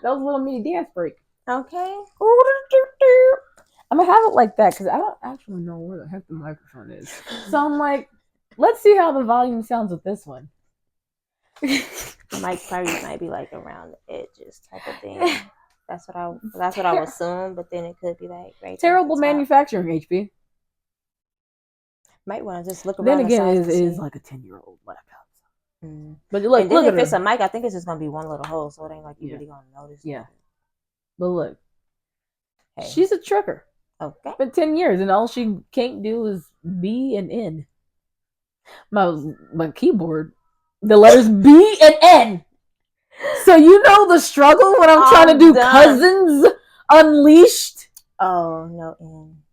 That was a little mini dance break. Okay. I'm gonna have it like that because I don't actually know where the heck the microphone is. So I'm like, let's see how the volume sounds with this one. The mic probably might be like around the edges type of thing. That's what I would assume, but then it could be like right. Terrible manufacturing, HP. Might want to just look around. Then again, it is like a 10-year-old laptop. But look, if it's a mic, I think it's just gonna be one little hole, so it ain't like you really gonna notice. Yeah. But look, she's a trucker. Okay. For 10 years, and all she can't do is B and N. My keyboard, the letters B and N. So you know the struggle when I'm trying to do Cousins Unleashed. Oh no, N.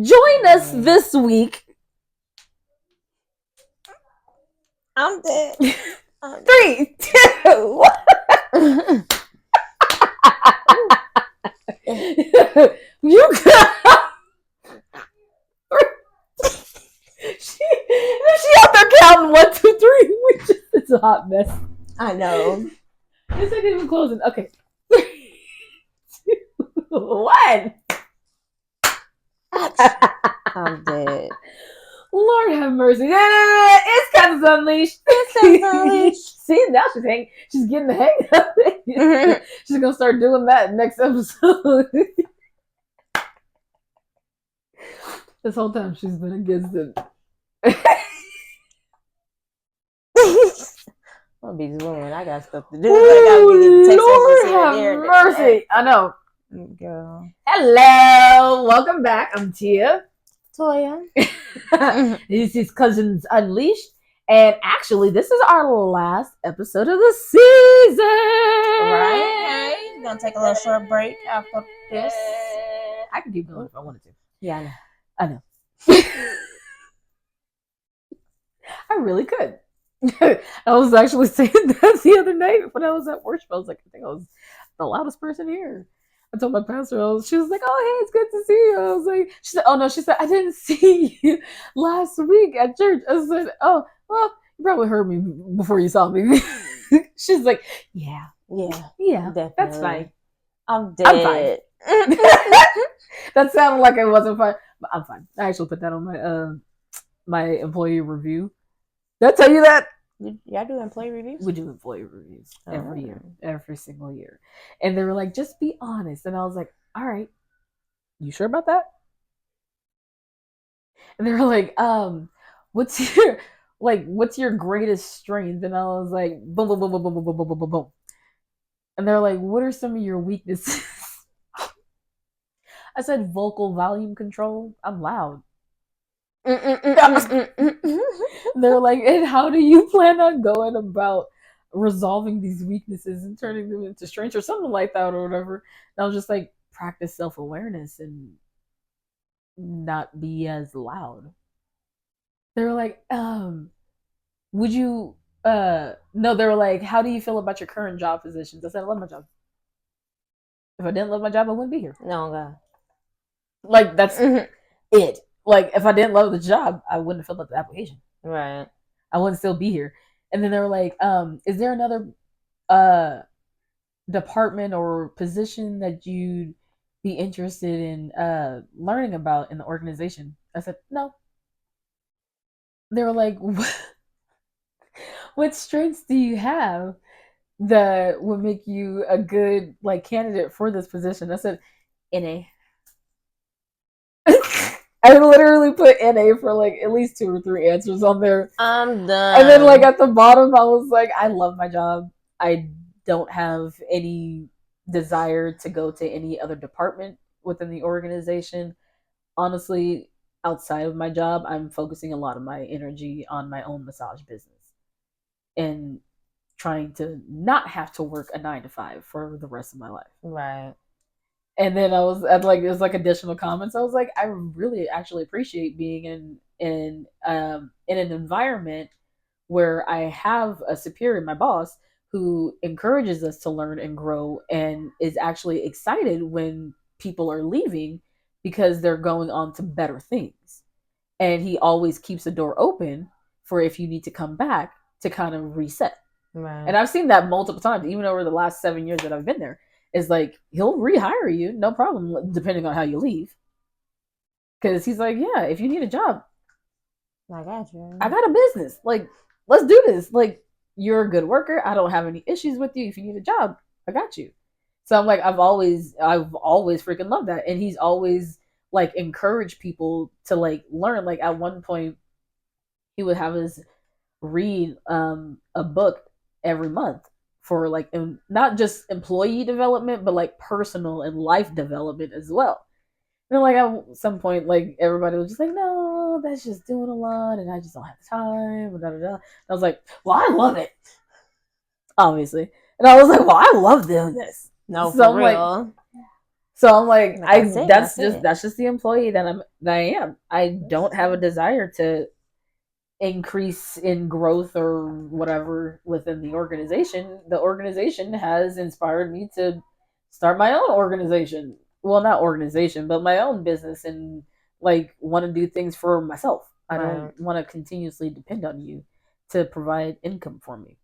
Join us this week. I'm dead. 3, 2, 1. You got. She out there counting 1, 2, 3, which is a hot mess. I know. This ain't even closing. Okay. 3, 2, 1. I'm dead. Lord have mercy. It's Cousins Unleashed. See, now she's getting the hang of it. She's gonna start doing that next episode. This whole time she's been against it. I'll be zooming. I got stuff to do. Lord have mercy. I know. Girl. Hello. Welcome back. I'm Tia. Toya. This is Cousins Unleashed. And actually, this is our last episode of the season. Right. We're going to take a little short break after this. I can keep going if I wanted to. Yeah, I know. I really could. I was actually saying that the other night when I was at worship. I was like, I think I was the loudest person here. I told my pastor, she was like, oh, hey, it's good to see you. I was like, she said, oh, no, she said, I didn't see you last week at church. I said, oh, well, you probably heard me before you saw me. She's like, yeah, definitely. That's fine. I'm dead. I'm fine. That sounded like it wasn't fine, but I'm fine. I actually put that on my my employee review. Did I tell you that? Y'all do employee reviews? We do employee reviews every year, every single year. And they were like, just be honest. And I was like, all right, you sure about that? And they were like, what's your greatest strength? And I was like, boom, boom, boom, boom, boom, boom, boom, boom, boom, boom. And they're like, what are some of your weaknesses? I said vocal volume control. I'm loud. They're like, and how do you plan on going about resolving these weaknesses and turning them into strengths or something like that or whatever? And I was just like, practice self-awareness and not be as loud. They were like, would you no, they were like, how do you feel about your current job positions? I said, I love my job. If I didn't love my job, I wouldn't be here. No, God. Like, that's it. Like, if I didn't love the job, I wouldn't have filled out the application. Right. I wouldn't still be here. And then they were like, is there another department or position that you'd be interested in learning about in the organization? I said, no. They were like, what strengths do you have that would make you a good candidate for this position? I said, NA. I literally put NA for at least 2 or 3 answers on there. I'm done. And then at the bottom, I was like, I love my job. I don't have any desire to go to any other department within the organization. Honestly, outside of my job, I'm focusing a lot of my energy on my own massage business and trying to not have to work a 9 to 5 for the rest of my life. Right. And then I was at there's additional comments. I was like, I really actually appreciate being in an environment where I have a superior, my boss, who encourages us to learn and grow and is actually excited when people are leaving because they're going on to better things. And he always keeps the door open for if you need to come back to kind of reset. Right. And I've seen that multiple times, even over the last 7 years that I've been there. Is like he'll rehire you, no problem, depending on how you leave. Because he's like, yeah, if you need a job, I got you. I got a business. Like, let's do this. Like, you're a good worker. I don't have any issues with you. If you need a job, I got you. So I'm like, I've always freaking loved that. And he's always like encouraged people to like learn. Like at one point, he would have us read a book every month for like not just employee development, but like personal and life development as well. And like at some point, like everybody was just like, "No, that's just doing a lot, and I just don't have the time." Da, da, da. I was like, "Well, I love it, obviously," and I was like, "Well, I love doing this." No, so for real. I'm like, that's just the employee that I am. I don't have a desire to increase in growth or whatever within the organization. The organization has inspired me to start my own organization. Well, not organization, but my own business, and like want to do things for myself. I don't want to continuously depend on you to provide income for me.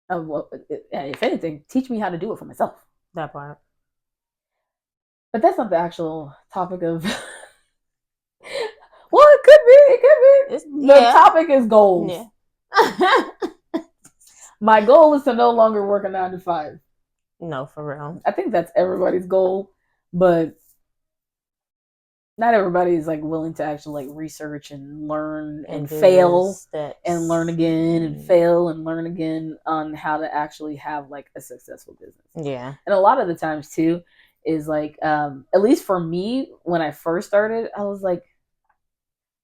If anything, teach me how to do it for myself. That part. But that's not the actual topic of. Well, it could be. The topic is goals. Yeah. My goal is to no longer work a 9 to 5. No, for real. I think that's everybody's goal, but not everybody is like willing to actually like research and learn and fail and learn again and fail and learn again on how to actually have like a successful business. Yeah. And a lot of the times too is like at least for me when I first started, I was like,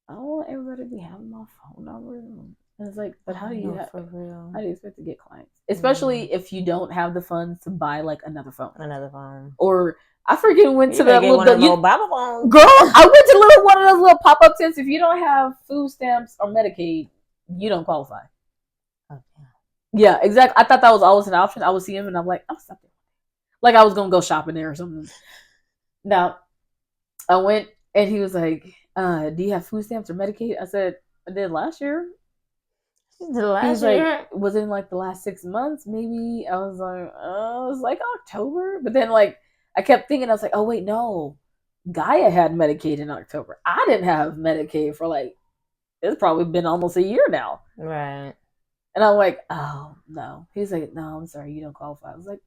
I don't want everybody to be having my phone number. And it's like, but how do you expect to get clients? Especially if you don't have the funds to buy like another phone. Or I freaking went to the little Baba phone. Girl, I went to one of those little pop-up tents. If you don't have food stamps or Medicaid, you don't qualify. Okay. Yeah, exactly. I thought that was always an option. I would see him and I'm like, I'm something. Like I was gonna go shopping there or something. Now, I went and he was like, do you have food stamps or Medicaid? I said, I did last year. Like, was it in like the last 6 months? Maybe. I was like, it was like October. But then like I kept thinking, I was like, oh wait, no. Gaia had Medicaid in October. I didn't have Medicaid for like, it's probably been almost a year now. Right. And I'm like, oh no. He's like, no, I'm sorry, you don't qualify. I was like,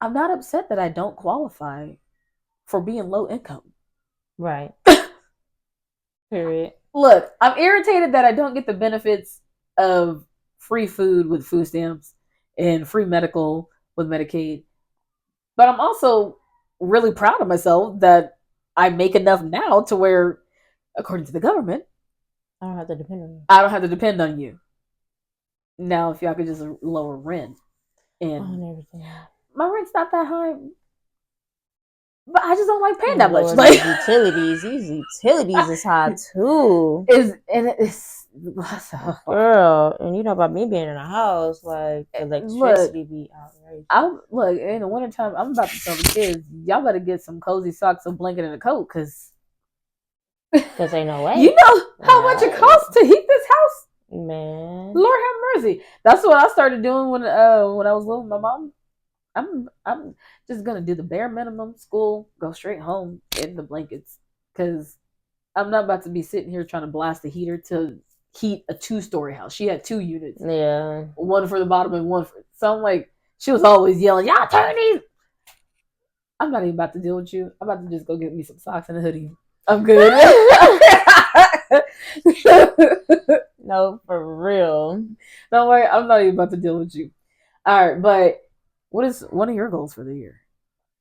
I'm not upset that I don't qualify for being low income. Right. Period. Look, I'm irritated that I don't get the benefits of free food with food stamps and free medical with Medicaid. But I'm also really proud of myself that I make enough now to where, according to the government, I don't have to depend on you. I don't have to depend on you. Now, if y'all could just lower rent and everything. My rent's not that high. But I just don't like paying that much. Like utilities, these utilities is high too. Girl, and you know about me being in a house, like electricity be outrageous. Look in the wintertime, I'm about to tell the kids, y'all better get some cozy socks, a blanket, and a coat, because ain't no way. You know how much it costs to heat this house, man. Lord have mercy. That's what I started doing when I was living with my mom. I'm just gonna do the bare minimum, school, go straight home, in the blankets, because I'm not about to be sitting here trying to blast the heater to heat a 2-story house. She had 2 units, one for the bottom and one for. So I'm like, she was always yelling, "Y'all turn these." I'm not even about to deal with you. I'm about to just go get me some socks and a hoodie. I'm good. No, for real. Don't worry, I'm not even about to deal with you. All right, but. What are your goals for the year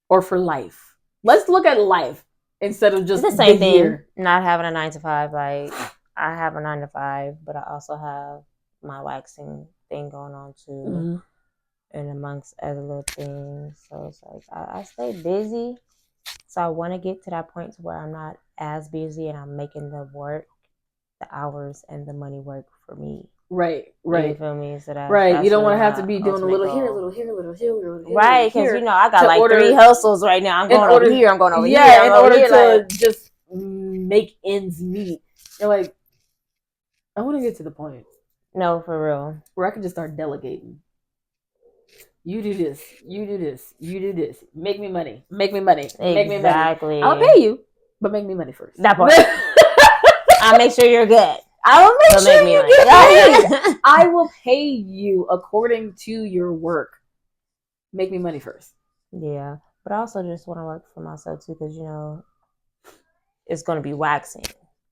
or for life? Let's look at life instead of just the same thing. Year. Not having a 9 to 5. Like I have a 9 to 5, but I also have my waxing thing going on too, and amongst other little things. So it's like I stay busy. So I want to get to that point to where I'm not as busy and I'm making the hours and the money work for me. Right. You feel me? So that's you don't want to have to be doing a little here, a little here, a little here, a little here. Right, because you know I got like 3 hustles right now. I'm going over here. I'm going over here. Yeah, in order to just make ends meet. You're like, I want to get to the point No, for real. Where I can just start delegating. You do this. You do this. You do this. Make me money. Make me money. Make me money. Exactly. I'll pay you, but make me money first. That part. I'll make sure you're good. I will make sure you get paid. I will pay you according to your work. Make me money first. Yeah, but I also just want to work for myself too, because it's going to be waxing.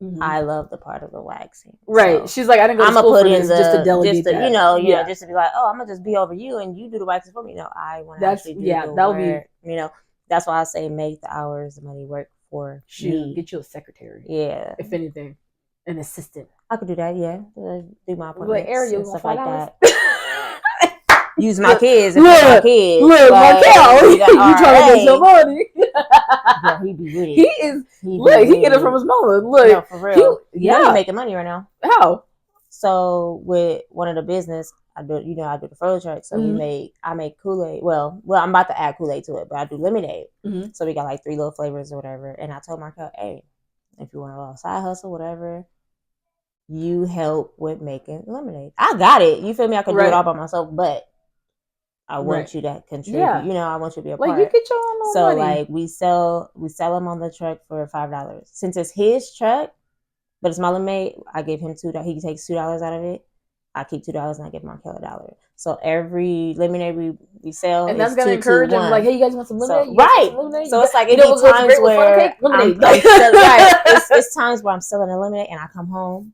Mm-hmm. I love the part of the waxing. Right. So she's like, I didn't go to school for this just to delegate that. You know, just to be like, oh, I'm going to just be over you and you do the waxing for me. No, I want to actually do the work. You know, that's why I say make the hours, the money work for me. Get you a secretary. Yeah. If anything. An assistant. I could do that, yeah. Do my appointments like, Ariel, and stuff like that. Use my kids and my kids. Look, like, Michael, you trying to get some money. Yeah, he be with it. He get it from his mama. Look, no, for real. He's making money right now. How? So with one of the business, I do the furlough truck. So I make Kool-Aid. Well, I'm about to add Kool-Aid to it, but I do lemonade. Mm-hmm. So we got like 3 little flavors or whatever. And I told Markel, hey, if you want a little side hustle, whatever, you help with making lemonade. I got it. You feel me? I could do it all by myself, but I want you to contribute. Yeah. You know, I want you to be a part. Like, you get your own money. Like, we sell them on the truck for $5. Since it's his truck, but it's my lemonade, I give him $2. He takes $2 out of it. I keep $2 and I give Markel $1. So every lemonade we sell, and that's gonna encourage him. Like, hey, you guys want some lemonade? So, so it's like any times where it's times where I'm selling a lemonade and I come home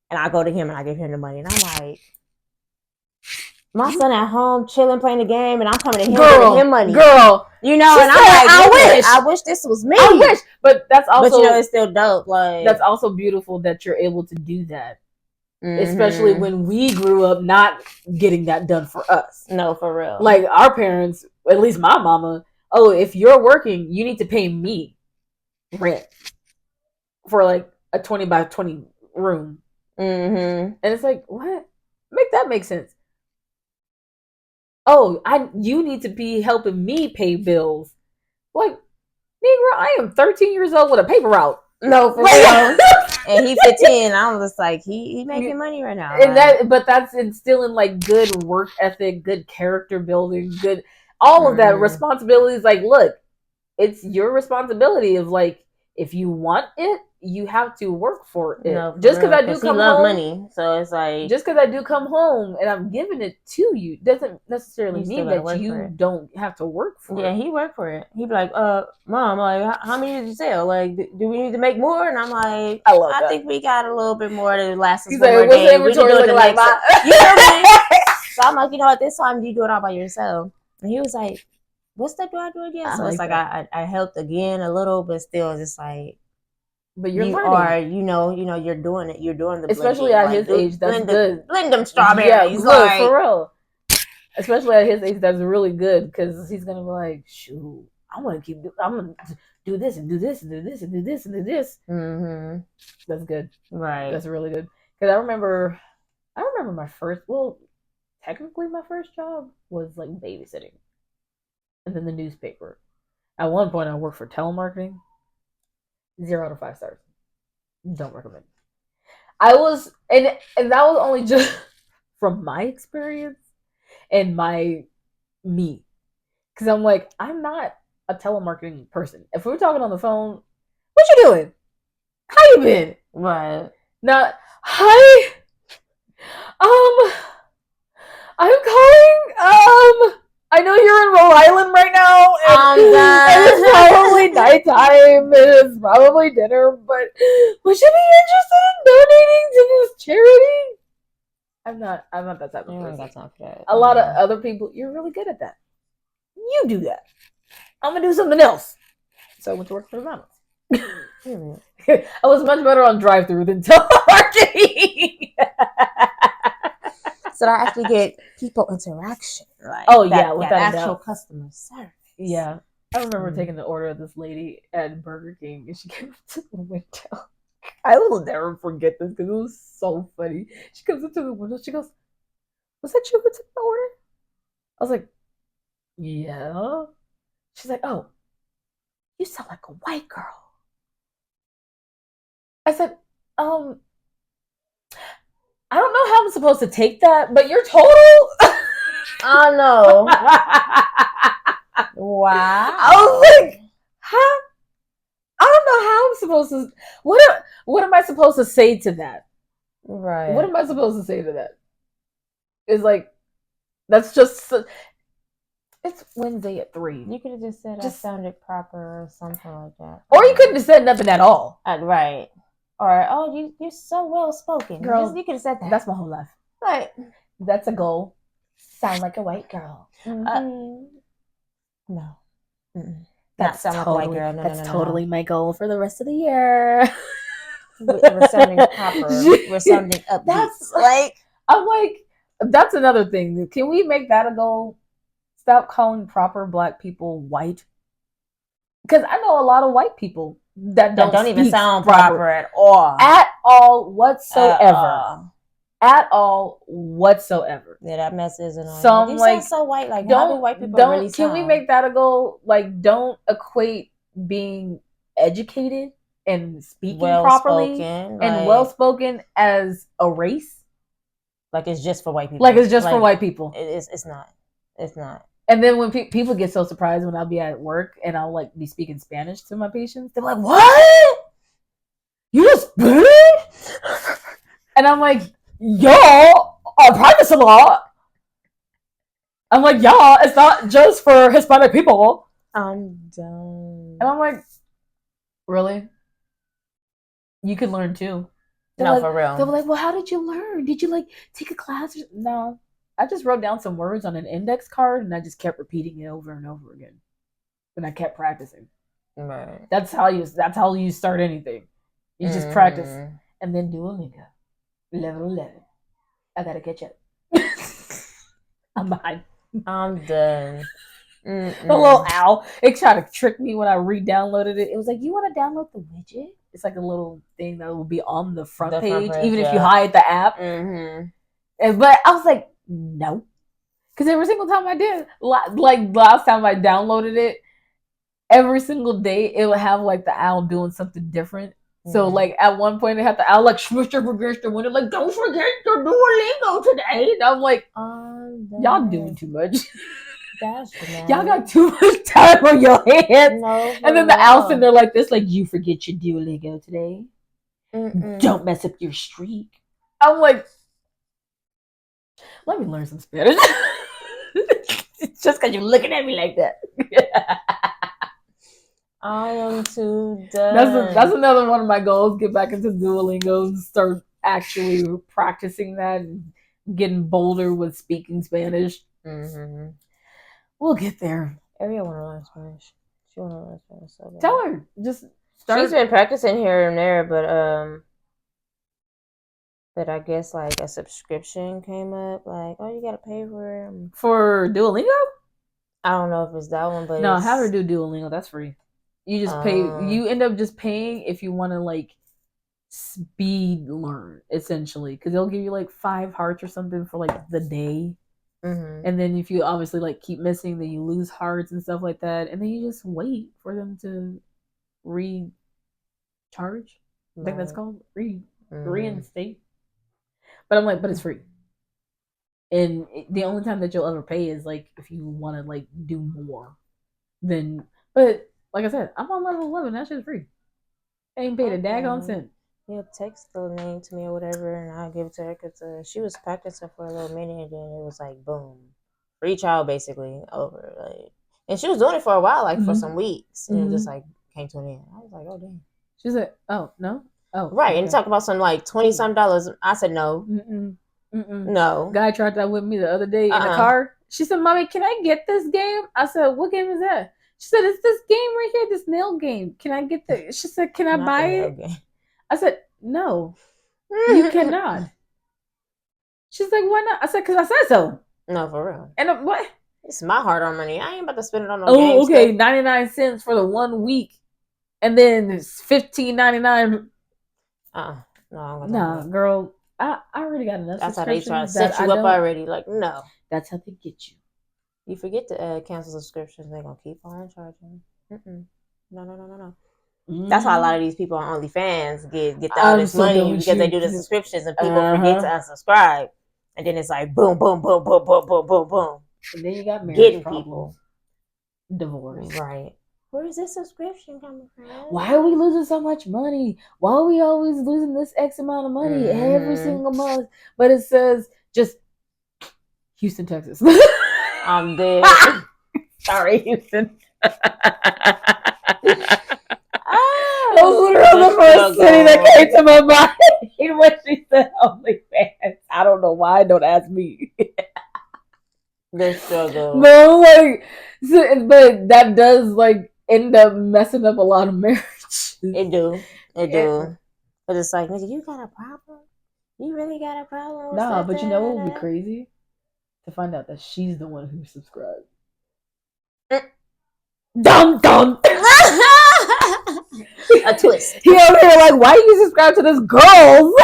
and I go to him and I give him the money and I'm like, my son at home chilling, playing the game, and I'm coming to him giving him money. Girl, you know, and I'm like, I wish this was me. I wish, but that's also, but you know, it's still dope. Like, that's also beautiful that you're able to do that, especially when we grew up not getting that done for us. No, for real. Like, our parents, at least my mama. Oh, if you're working, you need to pay me rent for like a 20 by 20 room, and it's like, what? Make that make sense. Oh, you need to be helping me pay bills. Like, Negro, I am 13 years old with a paper route. No, for real. And he 15. I'm just like, he making money right now. And but that's instilling like good work ethic, good character building, good all of that responsibilities. Like, look, it's your responsibility of like, if you want it, you have to work for it. No, just because I do come home, money, so it's like, just because I do come home and I'm giving it to you doesn't necessarily mean that you don't have to work for it. Yeah, he worked for it. He'd be like, Mom, like, how many did you sell? Like, do we need to make more? And I'm like, I think we got a little bit more to last us. He's like, what's the inventory looking like? You know what I mean? So I'm like, at this time you do it all by yourself. And he was like, what step do I do again? So it's like I helped again a little, but still just like, but you're learning. You're doing it. You're doing the especially blending. at his age. That's good. Blend them strawberries. Yeah, like, for real. Especially at his age, that's really good because he's gonna be like, shoot, I'm gonna do this and do this and do this and do this and do this. Mm-hmm. That's good. Right. That's really good. Because I remember my first. Well, technically, my first job was like babysitting, and then the newspaper. At one point, I worked for telemarketing. 0 out of 5 stars. Don't recommend. I was, and that was only just from my experience and me. Because I'm like, I'm not a telemarketing person. If we were talking on the phone, what you doing? How you been? Right. Now, hi. I'm calling. I know you're in Rhode Island right now, and it's probably nighttime, and it's probably dinner, but would you be interested in donating to this charity? I'm not that type of person. That's not fair. A lot of other people, you're really good at that. You do that. I'm gonna do something else. So I went to work for McDonald's. I was much better on drive-through than telemarketing. So I actually get people interaction. Like, with that actual customer service. Yeah. I remember taking the order of this lady at Burger King, and she came up to the window. I will never forget this because it was so funny. She comes up to the window. She goes, "Was that you who took the order?" I was like, "Yeah." She's like, "Oh, you sound like a white girl." I said, I don't know know how I'm supposed to take that, but your total. I know. Wow. I was like, huh? I don't know how I'm supposed to. What am I supposed to say to that? Right. What am I supposed to say to that? It's like, that's just. It's Wednesday at 3. You could have just said I sounded proper or something like that. Or you couldn't have said nothing at all. Right. Or, oh, you're so well spoken. Girl, you could have said that. That's my whole life. Right. That's a goal. Sound like a white girl. No. Mm-mm. That's sound totally, like a white girl. No, that's totally my goal for the rest of the year. We're sounding proper. We're sounding upbeat. That's I'm like, that's another thing. Can we make that a goal? Stop calling proper Black people white. Because I know a lot of white people that don't even sound proper at all. At all whatsoever. At all whatsoever. Yeah, that mess isn't on. So I'm like, sound so white. Like, how do white people really sound? Can we make that a goal? Like, don't equate being educated and speaking properly and well spoken as a race. Like, it's just for white people. Like, it's just for white people. It's not. It's not. And then when people get so surprised when I'll be at work and I'll like be speaking Spanish to my patients, they're like, "What? You just Spanish?" And I'm like, "Y'all are privacy law." I'm like, "Y'all, it's not just for Hispanic people." I'm done. And I'm like, "Really? You can learn too." No, for real. They'll be like, "Well, how did you learn? Did you like take a class?" No. I just wrote down some words on an index card and I just kept repeating it over and over again. And I kept practicing. Right. That's how you start anything. You just practice. And then Duolingo. Level 11. I gotta catch up. I'm behind. I'm done. The little owl. It tried to trick me when I re-downloaded it. It was like, you want to download the widget? It's like a little thing that will be on the front page, even if you hide the app. But I was like, no. Because every single time I did, like last time I downloaded it, every single day it would have like the owl doing something different. So like at one point it had the owl like smush up against the window, like, don't forget your Duolingo today. And I'm like, y'all doing too much. Y'all got too much time on your hands. No, and then the owl's in there like this, like, you forget your Duolingo today. Don't mess up your streak. I'm like, let me learn some Spanish. Just because you're looking at me like that. I am too done. That's another one of my goals. Get back into Duolingo and start actually practicing that and getting bolder with speaking Spanish. We'll get there. Ariel want to learn Spanish. She want to learn Spanish so bad. Tell her. Just start. She's been practicing here and there, but I guess like a subscription came up. Like, oh, you gotta pay for Duolingo. I don't know if it's that one, but no, have her do Duolingo. That's free. You just pay. You end up just paying if you want to like speed learn, essentially, because they'll give you like 5 hearts or something for like the day. And then if you obviously like keep missing, then you lose hearts and stuff like that, and then you just wait for them to recharge. I think that's called reinstate. But I'm like, but it's free. And the only time that you'll ever pay is like if you want to like do more. Then, but like I said, I'm on level 11. That shit's free. I ain't paid a daggone cent. Yeah, text the name to me or whatever, and I'll give it to her because she was practicing for a little minute, and then it was like boom, free trial basically over. Like, and she was doing it for a while, like for some weeks, and it just like came to an end. I was like, oh damn. She's like, oh no, oh right, okay. And talk about some like $20-some. I said no, no. Guy tried that with me the other day in the car. She said, "Mommy, can I get this game?" I said, "What game is that?" She said, "It's this game right here, this nail game. Can I get the?" She said, "Can I buy it?" Game. I said, "No, you cannot." She's like, "Why not?" I said, "Because I said so." No, for real. And what? It's my hard-earned money. I ain't about to spend it on no games. Oh, okay, 99 cents for the 1 week, and then it's $15.99. No, girl. I already got enough. That's how they try to set you up already. Like, no. That's how they get you. You forget to cancel subscriptions, they're gonna keep on charging. No. That's why a lot of these people on OnlyFans get all I'm this so done money with because they you. do the subscriptions and people forget to unsubscribe, and then it's like boom, boom, boom, boom, boom, boom, boom, boom. And then you got marriage Getting problems, people. divorce. Right. Where is this subscription coming from? Why are we losing so much money? Why are we always losing this X amount of money every single month? But it says just Houston, Texas. I'm dead. Sorry, Houston. That was literally the first city that came to my mind when she said OnlyFans. I don't know why. Don't ask me. The struggle. No, like, but that does like end up messing up a lot of marriages. It do. But it's like, nigga, you got a problem? You really got a problem? Nah, but you know what would be crazy? To find out that she's the one who subscribed. Dum dum. A twist. He over here like, why you subscribe to this girls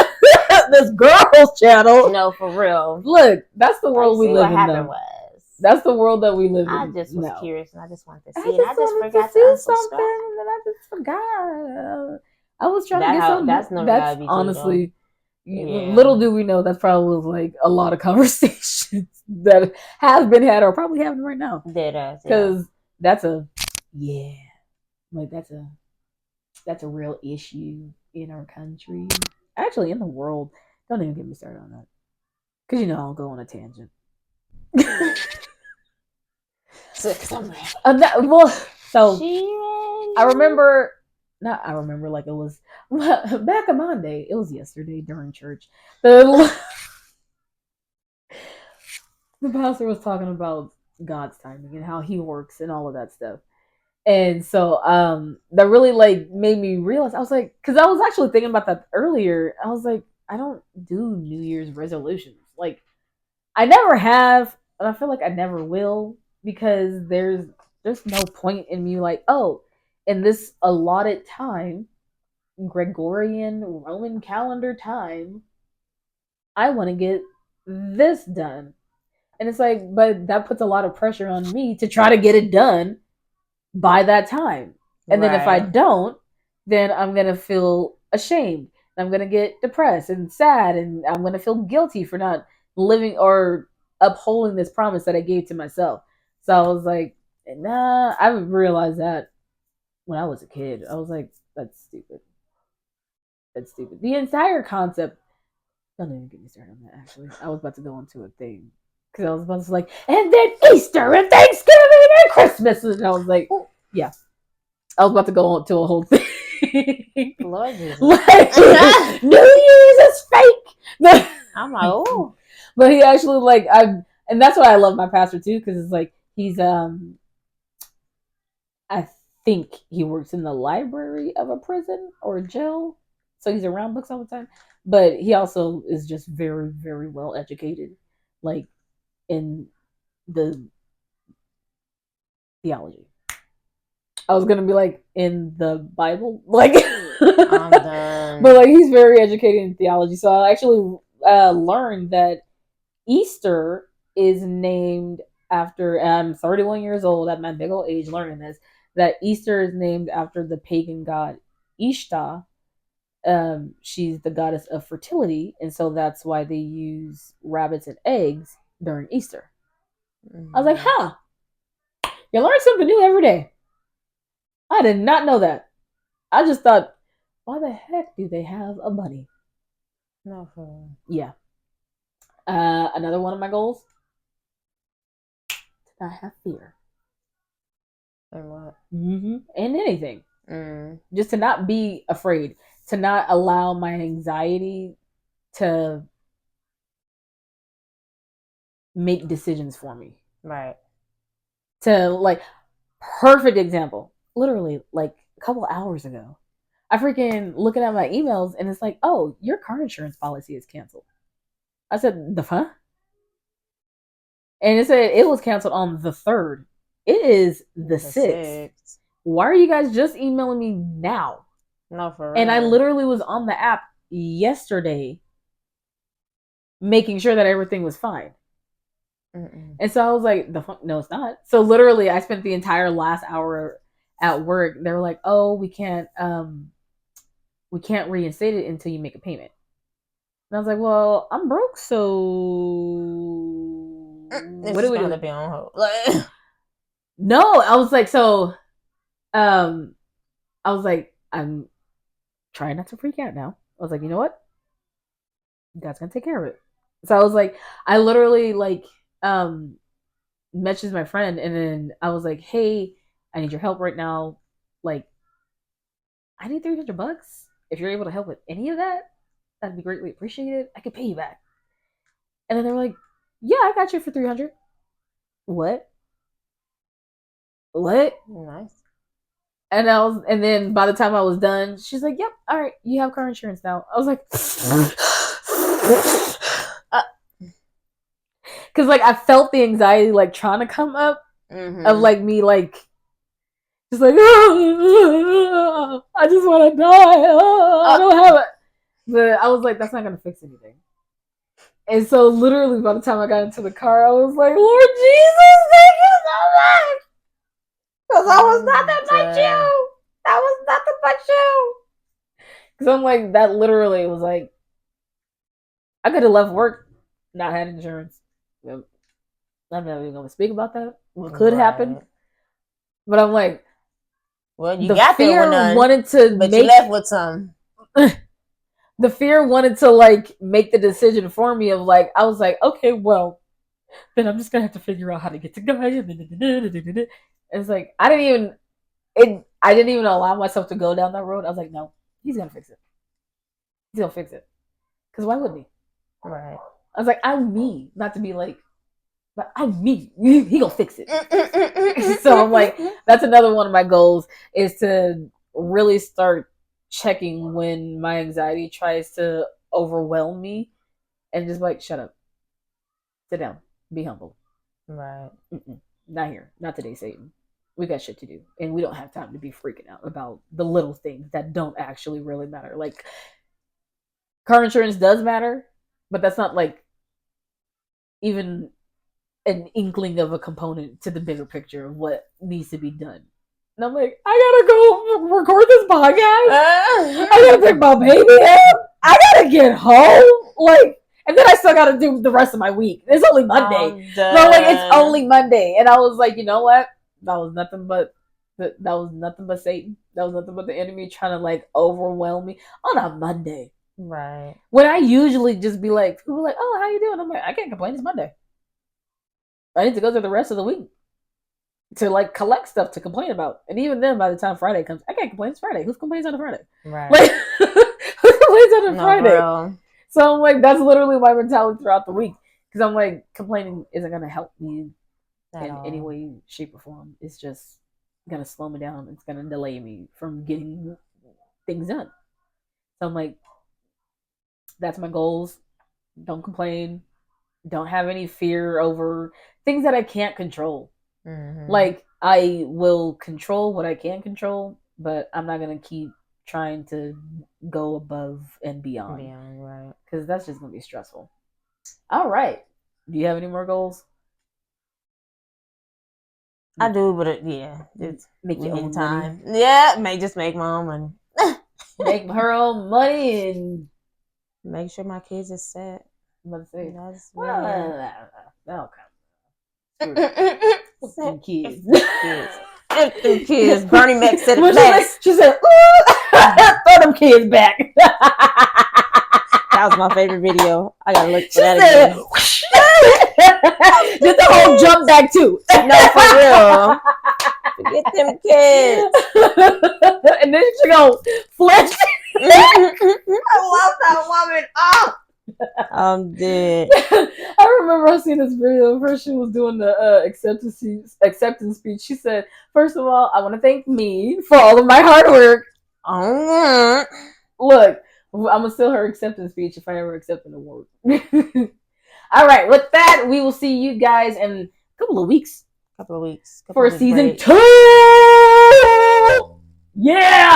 channel? No, for real. Look, that's the world we live in. What happened was, that's the world that we live in. I just was curious and I just wanted to see. I just forgot to see something, and then I just forgot. I was trying to get something. That's honestly, little do we know, that's probably like a lot of conversations that have been had or probably happening right now. Because that's a that's a real issue in our country. Actually, in the world. Don't even get me started on that. Because you know I'll go on a tangent. So I remember like it was back on Monday. It was yesterday during church. The pastor was talking about God's timing and how he works and all of that stuff. And so that really like made me realize, I was like, because I was actually thinking about that earlier. I was like, I don't do New Year's resolutions. Like, I never have, and I feel like I never will, because there's no point in me like, oh, in this allotted time, Gregorian Roman calendar time, I want to get this done. And it's like, but that puts a lot of pressure on me to try to get it done by that time. And then if I don't, then I'm going to feel ashamed. I'm going to get depressed and sad, and I'm going to feel guilty for not living or upholding this promise that I gave to myself. So I was like, nah, I realized that when I was a kid. I was like, that's stupid. That's stupid. The entire concept, don't even get me started on that, actually. I was about to go into a thing. Because I was about to like, and then Easter and Thanksgiving and Christmas. And I was like, yeah. I was about to go into a whole thing. Lord Jesus. Like, New Year's is fake. I'm like, oh. But he actually like, and that's why I love my pastor too, because it's like, he's I think he works in the library of a prison or a jail. So he's around books all the time. But he also is just very, very well educated, like in the theology. I was gonna be like in the Bible, like, I'm done. But like he's very educated in theology. So I actually learned that Easter is named after. I'm 31 years old at my big old age learning this. That Easter is named after the pagan god Ishtar. She's the goddess of fertility, and so that's why they use rabbits and eggs during Easter. I was like, huh, you learn something new every day. I did not know that. I just thought, why the heck do they have a bunny? No, yeah. Another one of my goals, to not have fear. And what? And anything. Just to not be afraid. To not allow my anxiety to make decisions for me. Right. To like, perfect example. Literally, like a couple hours ago, I freaking looking at my emails and it's like, oh, your car insurance policy is canceled. I said, the fuck? And it said it was canceled on the 3rd. It is the 6th. Why are you guys just emailing me now? No, for real. And I literally was on the app yesterday making sure that everything was fine. And so I was like, the fuck? No, it's not. So literally I spent the entire last hour at work, they were like, "Oh, we can't reinstate it until you make a payment." And I was like, "Well, I'm broke, so what do we do? To be on hold. Like, no, I was like, so, I was like, I'm trying not to freak out now. I was like, you know what? God's gonna take care of it. So I was like, I literally like messaged my friend, and then I was like, hey, I need your help right now. Like, I need $300. If you're able to help with any of that, that'd be greatly appreciated. I could pay you back. And then they were like, yeah, I got you for 300. What? nice. And then by the time I was done, she's like, yep, all right, you have car insurance now. I was like, because like I felt the anxiety like trying to come up of like me like just like I just want to die. I don't have it. But I was like, that's not gonna fix anything. And so literally by the time I got into the car, I was like, Lord Jesus, thank you so much. Because I was nothing but you. That was nothing but you. Because I'm like, that literally was like, I could have left work, not had insurance. I'm not even going to speak about that. What could happen. But I'm like, well, you got fear there with none, wanted to but you left with some. The fear wanted to like make the decision for me of like, I was like, okay, well, then I'm just going to have to figure out how to get to Gaia. It's like, I didn't even allow myself to go down that road. I was like, no, he's going to fix it. He's going to fix it. Because why wouldn't he? Right. I was like, I'm me. Not to be like, but I'm me. He gonna fix it. So I'm like, that's another one of my goals is to really start checking when my anxiety tries to overwhelm me and just like, shut up. Sit down. Be humble. Right. Not here. Not today, Satan. We got shit to do. And we don't have time to be freaking out about the little things that don't actually really matter. Like, car insurance does matter, but that's not like even an inkling of a component to the bigger picture of what needs to be done. And I'm like, I gotta go record this podcast. I gotta pick my baby up. I gotta get home. Like, and then I still gotta do the rest of my week. It's only Monday. So like, it's only Monday. And I was like, you know what? That was nothing but Satan. That was nothing but the enemy trying to like overwhelm me on a Monday. Right. When I usually just be like, people are like, oh, how you doing? I'm like, I can't complain. It's Monday. I need to go through the rest of the week to like collect stuff to complain about. And even then, by the time Friday comes, I can't complain. It's Friday. Who complains on a Friday? Right. Like, who complains on a Friday? Bro. So I'm like, that's literally my mentality throughout the week. Because I'm like, complaining isn't going to help me in any way, shape, or form. It's just going to slow me down. It's going to delay me from getting things done. So I'm like, that's my goals. Don't complain. Don't have any fear over things that I can't control. Like, I will control what I can control, but I'm not going to keep trying to go above and beyond. Right. Because that's just going to be stressful. All right. Do you have any more goals? I do, but yeah. Just make your own time. Money. Yeah, just make my own money. Make her own money and make sure my kids are set. Let's see. Some kids. Them kids. Bernie Mac said it best. She said, throw them kids back. That was my favorite video. I gotta look for that again. Did the whole jump back too. No, for real. Forget them kids. And then she go flesh. I love that woman. Oh. I'm dead. I remember I seen this video. First, she was doing the acceptance speech. She said, "First of all, I want to thank me for all of my hard work." Look, I'm gonna steal her acceptance speech if I ever accept an award. All right, with that, we will see you guys in a couple of weeks. For season 2. Yeah.